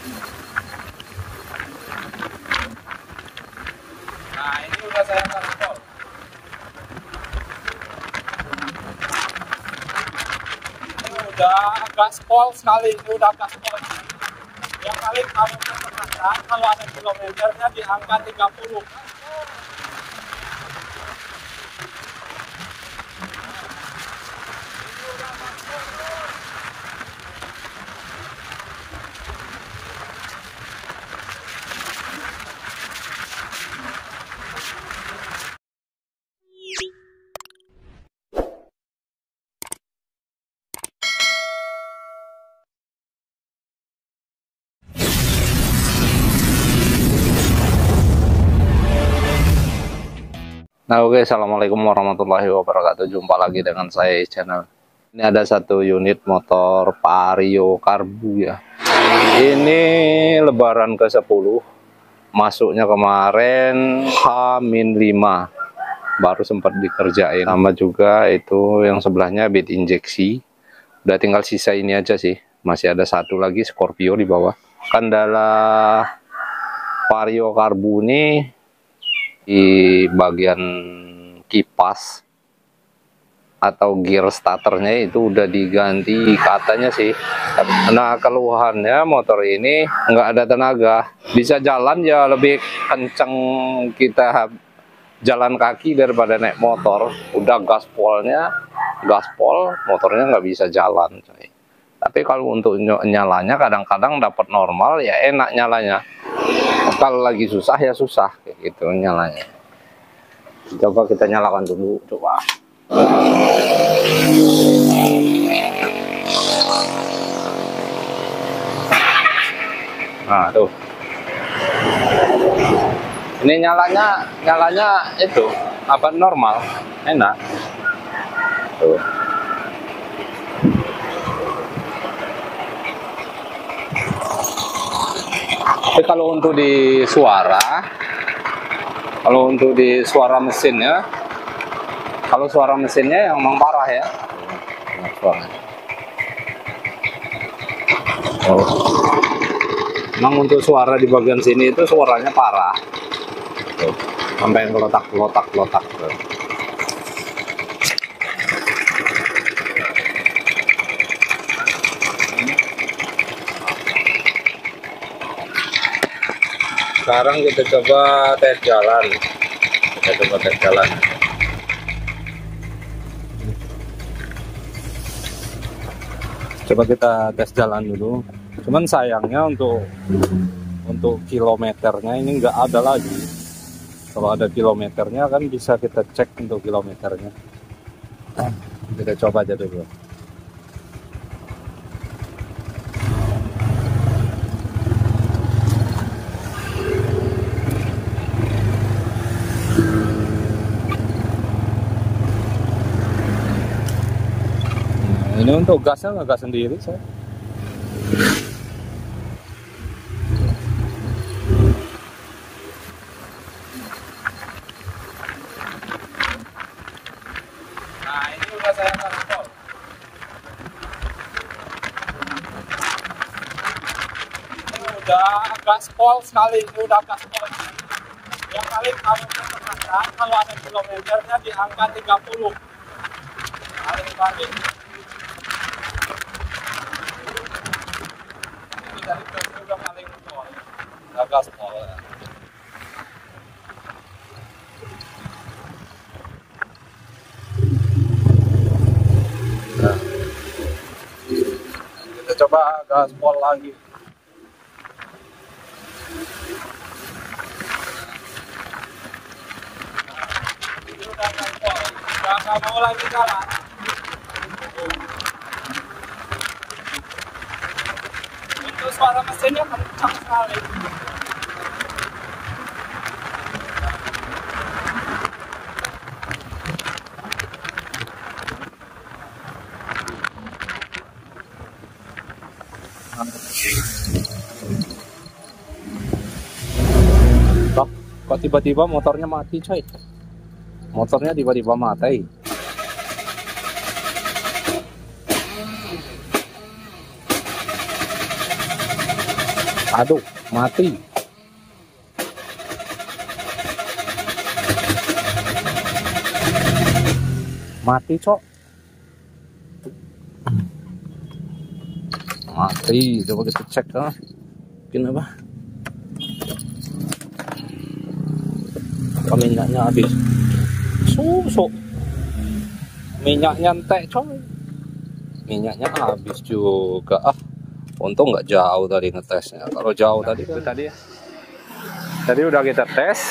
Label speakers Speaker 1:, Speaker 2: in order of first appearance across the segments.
Speaker 1: Nah, ini udah saya gaspol. Ini udah gaspol sekali, ini udah gaspol. Yang paling kamu perhatikan kalau ada kilometernya di angka 30.
Speaker 2: Nah, oke, assalamualaikum warahmatullahi wabarakatuh. Jumpa lagi dengan saya channel. Ini ada satu unit motor Vario Karbu ya. Ini lebaran ke-10. Masuknya kemarin H-5. Baru sempat dikerjain. Sama juga itu yang sebelahnya bed injeksi. Udah tinggal sisa ini aja sih. Masih ada satu lagi Scorpio di bawah. Kendala Vario Karbu ini di bagian kipas atau gear starternya itu udah diganti katanya sih. Nah, keluhannya motor ini nggak ada tenaga. Bisa jalan ya lebih kenceng kita jalan kaki daripada naik motor. Udah gaspol, motornya nggak bisa jalan. Tapi kalau untuk nyalanya kadang-kadang dapat normal ya enak nyalanya. Kalau lagi susah ya susah kayak gitu nyalanya. Coba kita nyalakan dulu, coba. Nah, tuh. Ini nyalanya itu apa normal, enak. Tuh. Tapi kalau untuk di suara mesinnya, kalau suara mesinnya yang memang parah ya. Suaranya. Oh. Memang untuk suara di bagian sini itu suaranya parah. Tuh. Sampai kelotak. Sekarang kita coba tes jalan. Coba kita tes jalan dulu. Cuman sayangnya untuk kilometernya ini nggak ada lagi. Kalau ada kilometernya kan bisa kita cek untuk kilometernya. Kita coba aja dulu. Ini untuk gasnya nggak gas sendiri saya.
Speaker 1: Nah, ini udah saya gaspol. Ini udah gaspol sekali, ini udah gaspol. Yang paling kamu perhatikan kalau ada kilometernya di angka 30. Paling. Ini dari gas udah paling pol. Udah gaspol ya. Nah, kita coba gaspol lagi. Ini udah gaspol, udah nggak mau lagi jalan. Untuk suara mesinnya kencang sekali.
Speaker 2: Kok tiba-tiba motornya mati, coy? Motornya tiba-tiba mati. Aduh, mati. Mati, cok. Mati. Coba kita cek lah. Mungkin apa? Apa minyaknya habis? Susuk. Minyaknya entek, coy. Minyaknya habis juga. Untung nggak jauh tadi ngetesnya. Kalau jauh tadi kan tadi udah kita tes.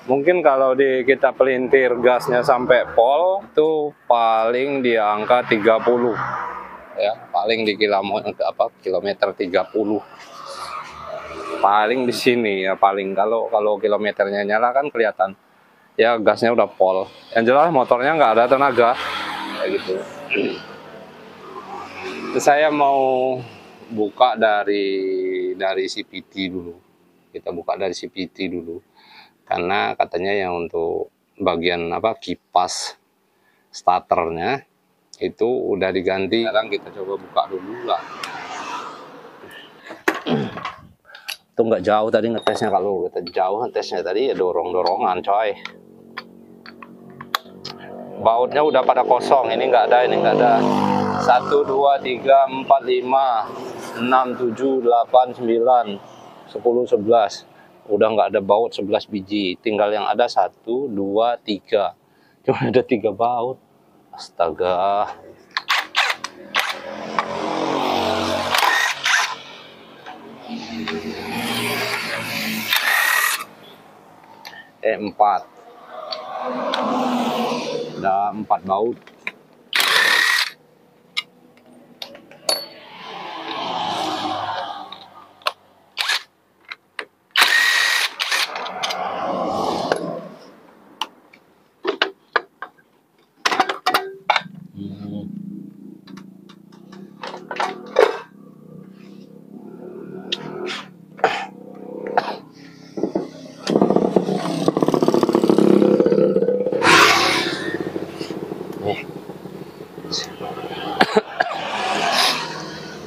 Speaker 2: Mungkin kalau kita pelintir gasnya sampai pol itu paling di angka 30. Ya, paling di kilometer 30. Paling di sini ya, paling kalau kilometernya nyala kan kelihatan. Ya gasnya udah pol. Yang jelas motornya nggak ada tenaga. Kayak gitu. Saya mau buka dari CVT dulu. Kita buka dari CVT dulu. Karena katanya yang untuk bagian kipas starternya itu udah diganti. Sekarang kita coba buka dulu lah. Itu nggak jauh tadi ngetesnya. Kalau kita jauh ngetesnya tadi ya dorong-dorongan, coy. Bautnya udah pada kosong. Ini nggak ada, 1, 2, 3, 4, 5, 6, 7, 8, 9, 10, 11. Udah nggak ada baut 11 biji. Tinggal yang ada 1, 2, 3. Cuma ada 3 baut. Astaga. E4. Ada 4 baut.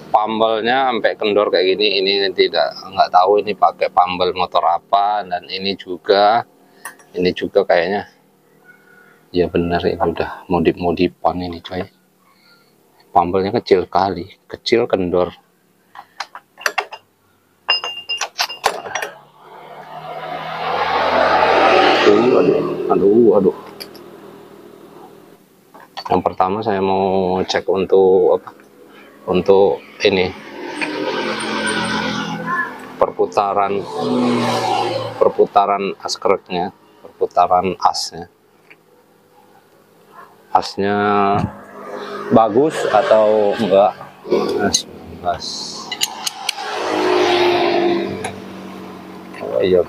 Speaker 2: Pambelnya sampai kendor kayak gini. Ini nggak tahu ini pakai pambel motor apa. Dan ini juga kayaknya ya bener, ini udah modif-modifan ini, coy. Pambelnya kecil kali, kecil kendor. Aduh. Yang pertama saya mau cek untuk ini perputaran askreknya, perputaran asnya bagus atau enggak. Oh iya,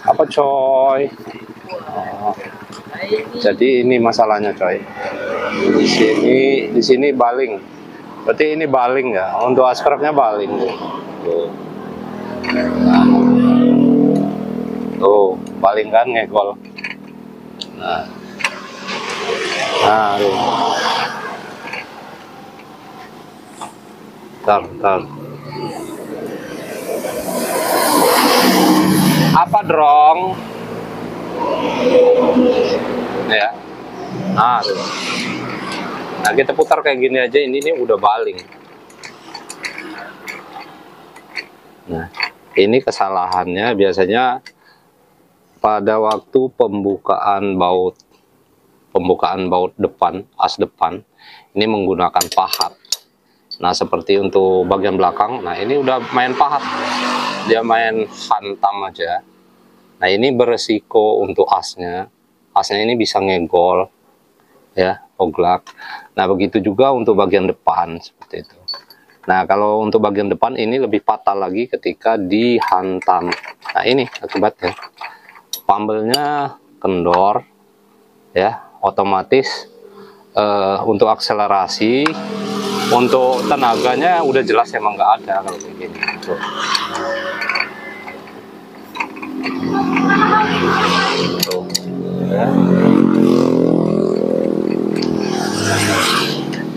Speaker 2: apa, coy? Jadi ini masalahnya, coy. Di sini baling. Berarti ini baling ya. Untuk askreknya baling. Tuh, baling kan ngegol. Nah, Bentar. Apa drong? Ya. Nah, kita putar kayak gini aja. Ini udah baling. Nah, ini kesalahannya biasanya pada waktu pembukaan baut depan, as depan, ini menggunakan pahat. Nah, seperti untuk bagian belakang, nah ini udah main pahat, dia main hantam aja. Nah, ini beresiko untuk asnya ini bisa ngegol, ya, oglak. Nah, begitu juga untuk bagian depan, seperti itu. Nah, kalau untuk bagian depan ini lebih fatal lagi ketika dihantam. Nah, ini akibatnya. Pambelnya kendor, ya, otomatis untuk akselerasi, untuk tenaganya udah jelas emang nggak ada kalau kayak gini. Tuh. Tuh, ya.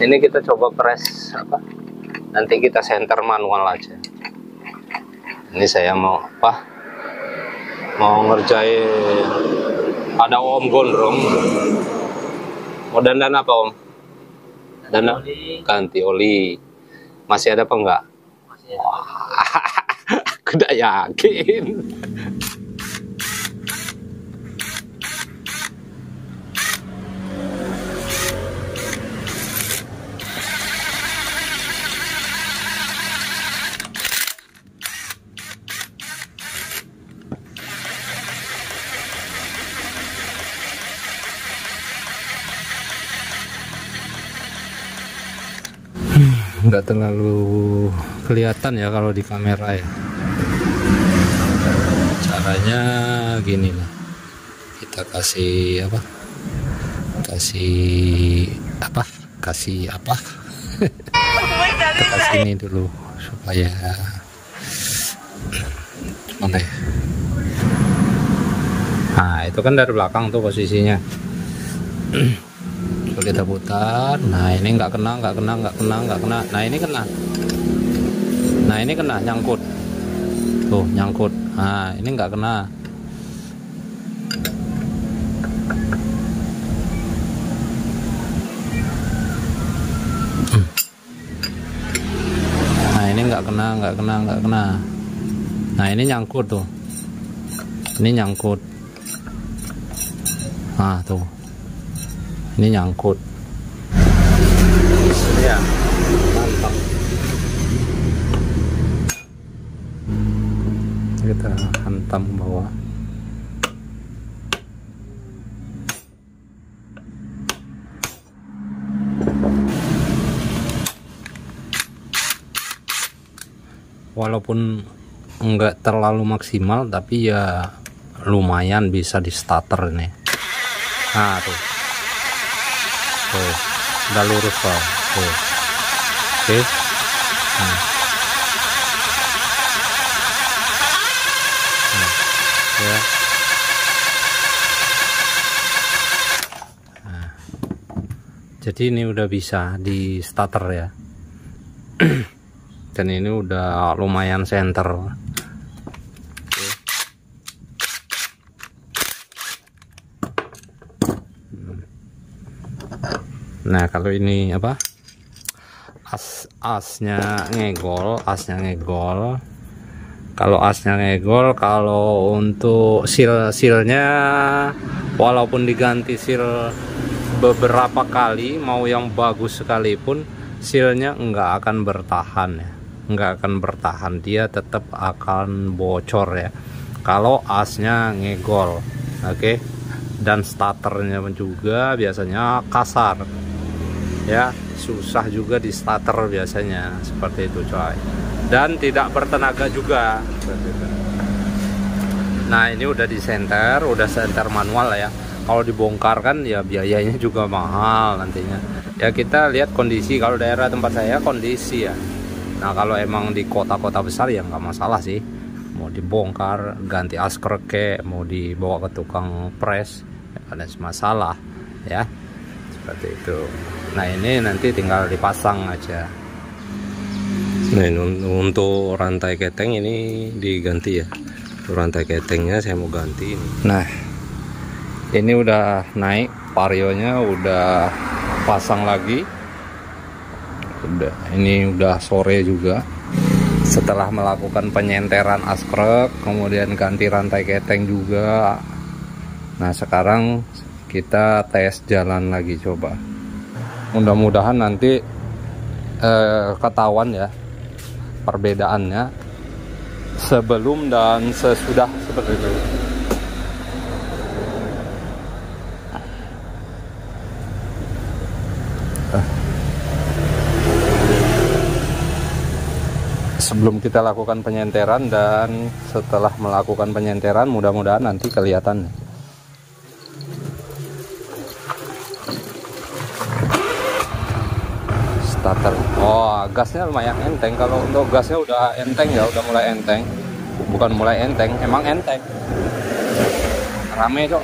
Speaker 2: Ini kita coba press nanti kita senter manual aja. Ini saya mau apa? Mau ngerjain, ada Om gondrong. Mau dandan apa Om? Dandan ganti oli. Masih ada apa enggak? Masih ada. Aku udah yakin. Nggak terlalu kelihatan ya kalau di kamera ya. Caranya gini lah, kita kasih apa, kasih apa kita kasih ini dulu supaya mana ya. Nah itu kan dari belakang tuh posisinya. Kita putar. Nah ini nggak kena. Nah ini kena. Nah ini kena, nyangkut tuh, nyangkut. Nah ini nggak kena. Nah ini nggak kena. Nah ini nyangkut tuh, ini nyangkut. Nah tuh, ini nyangkut ya, mantap. Kita hantam ke bawah. Walaupun enggak terlalu maksimal tapi ya lumayan bisa di starter nih. Nah tuh, udah lurus kok tuh. Oke. Ya. Nah, jadi ini udah bisa di starter ya. Dan ini udah lumayan center. Nah kalau ini apa, asnya ngegol. Kalau asnya ngegol, kalau untuk silnya walaupun diganti sil beberapa kali, mau yang bagus sekalipun silnya nggak akan bertahan ya, dia tetap akan bocor ya kalau asnya ngegol. Oke. Dan starternya juga biasanya kasar ya, susah juga di starter biasanya seperti itu coy, dan tidak bertenaga juga. Nah ini udah di center, manual ya. Kalau dibongkar kan ya biayanya juga mahal nantinya ya. Kita lihat kondisi, kalau daerah tempat saya kondisi ya. Nah kalau emang di kota-kota besar ya nggak masalah sih, mau dibongkar ganti asker kek, mau dibawa ke tukang press ya, ada masalah ya, seperti itu. Nah ini nanti tinggal dipasang aja. Nah ini untuk rantai keteng ini diganti ya, rantai ketengnya saya mau ganti ini. Nah ini udah naik, varionya udah pasang lagi. Udah, ini udah sore juga. Setelah melakukan penyenteran askrek, kemudian ganti rantai keteng juga. Nah sekarang kita tes jalan lagi, coba. Mudah-mudahan nanti ketahuan ya perbedaannya sebelum dan sesudah seperti itu. Sebelum kita lakukan penyenteran dan setelah melakukan penyenteran, mudah-mudahan nanti kelihatan. Starter. Oh, gasnya lumayan enteng. Kalau untuk gasnya udah enteng ya, udah mulai enteng. Bukan mulai enteng, emang enteng. Rame, Cok.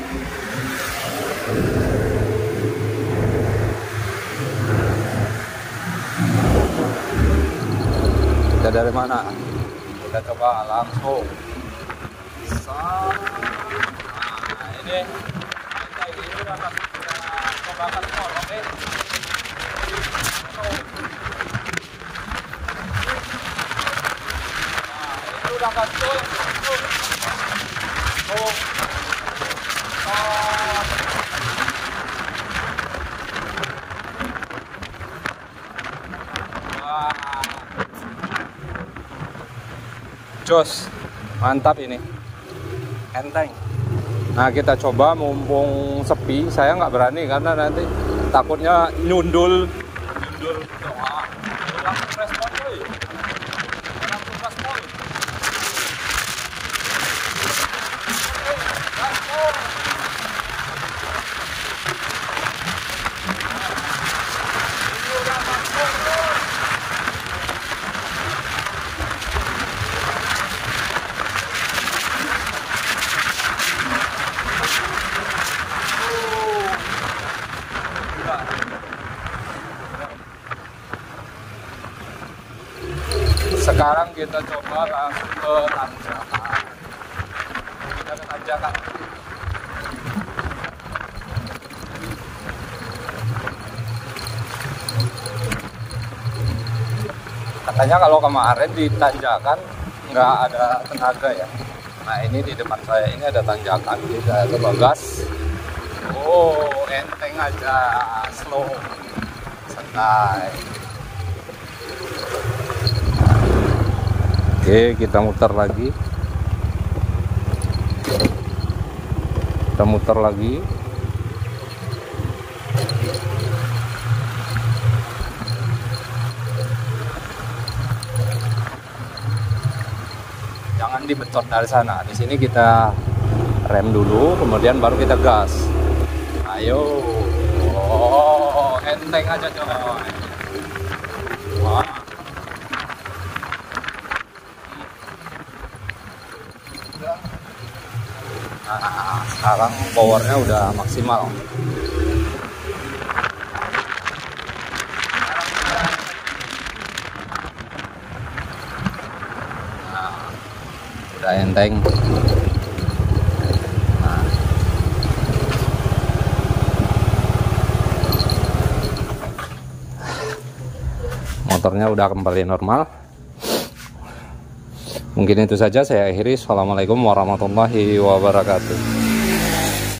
Speaker 2: Kita dari mana? Kita coba langsung. Nah, ini udah kita coba skor, oke? Nah, ini udah skor. Jos, mantap ini, enteng. Nah kita coba mumpung sepi, saya nggak berani karena nanti takutnya nyundul. Wah, langsung respon tuh, langsung respon. Sekarang kita coba langsung ke tanjakan. Kita ke tanjakan. Katanya kalau kemarin di tanjakan nggak ada tenaga ya. Nah ini di depan saya ini ada tanjakan. Kita coba gas. Oh enteng aja, slow, santai. Oke, kita muter lagi. Kita muter lagi. Jangan dibecot dari sana. Di sini kita rem dulu, kemudian baru kita gas. Ayo. Oh, enteng aja coy. Wah. Nah, sekarang powernya udah maksimal. Nah, udah enteng. Nah. Motornya udah kembali normal. Mungkin itu saja saya akhiri. Assalamualaikum warahmatullahi wabarakatuh.